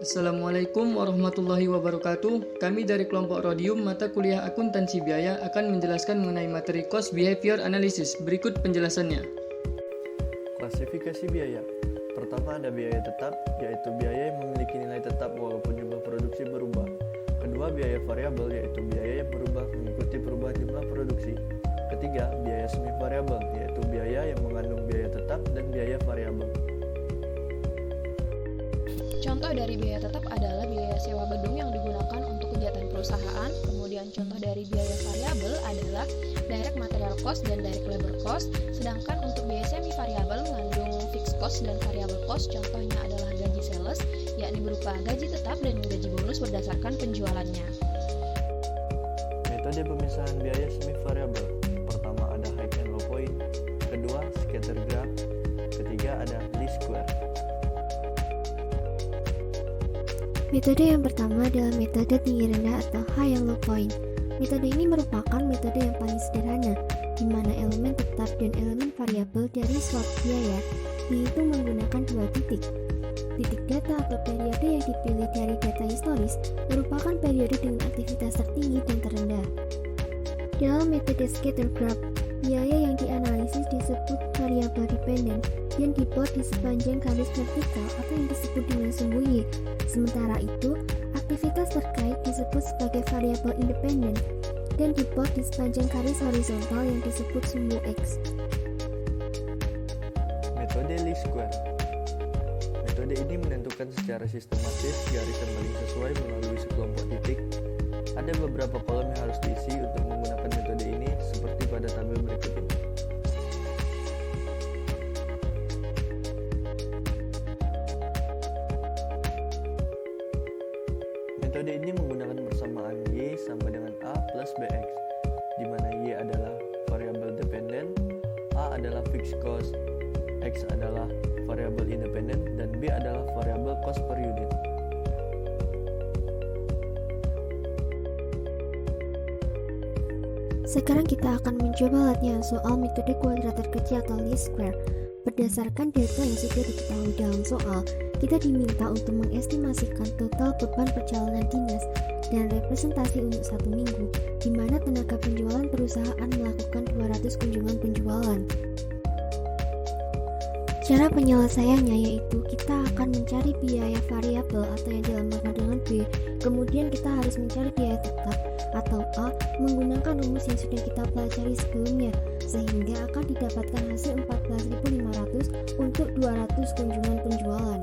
Assalamualaikum warahmatullahi wabarakatuh. Kami dari kelompok Rhodium mata kuliah akuntansi biaya akan menjelaskan mengenai materi cost behavior analysis. Berikut penjelasannya. Klasifikasi biaya. Pertama ada biaya tetap, yaitu biaya yang memiliki nilai tetap walaupun jumlah produksi berubah. Kedua, biaya variabel, yaitu biaya yang berubah mengikuti perubahan jumlah produksi. Ketiga, biaya semi variabel, yaitu biaya yang mengandung biaya tetap dan biaya variabel. Contoh dari biaya tetap adalah biaya sewa gedung yang digunakan untuk kegiatan perusahaan. Kemudian contoh dari biaya variabel adalah direct material cost dan direct labor cost. Sedangkan untuk biaya semi variabel mengandung fixed cost dan variable cost. Contohnya adalah gaji sales, yakni berupa gaji tetap dan gaji bonus berdasarkan penjualannya. Metode pemisahan biaya semi variabel. Pertama ada high and low point. Kedua, scatter graph. Ketiga ada least square. Metode yang pertama adalah metode tinggi rendah atau high and low point. Metode ini merupakan metode yang paling sederhana, di mana elemen tetap dan elemen variabel dari suatu biaya dihitung menggunakan dua titik. Titik data atau periode yang dipilih dari data historis merupakan periode dengan aktivitas tertinggi dan terendah. Dalam metode scatter graph, biaya yang dianalisis disebut variabel dependent yang diplot di sepanjang garis vertikal atau yang disebut dengan sumbu Y. Sementara itu, aktivitas terkait disebut sebagai variabel independent dan diplot di sepanjang garis horizontal yang disebut sumbu X. Metode least square. Metode ini menentukan secara sistematis garis yang paling sesuai melalui sekelompok titik. Ada beberapa kolom yang harus diisi untuk menggunakan metode ini seperti pada tabel berikut ini. Metode ini menggunakan persamaan Y sama dengan A plus BX, di mana Y adalah variable dependent, A adalah fixed cost, X adalah variable independent, dan B adalah variable cost per unit. Sekarang kita akan mencoba latihan soal metode kuadratur kecil atau least square. Berdasarkan data yang sudah diketahui dalam soal, kita diminta untuk mengestimasikan total beban perjalanan dinas dan representasi untuk satu minggu, di mana tenaga penjualan perusahaan melakukan 200 kunjungan penjualan. Cara penyelesaiannya yaitu kita akan mencari biaya variabel atau yang dilambangkan dengan B, kemudian kita harus mencari biaya tetap atau A menggunakan rumus yang sudah kita pelajari sebelumnya, sehingga akan didapatkan hasil 14.500 untuk 200 kunjungan penjualan.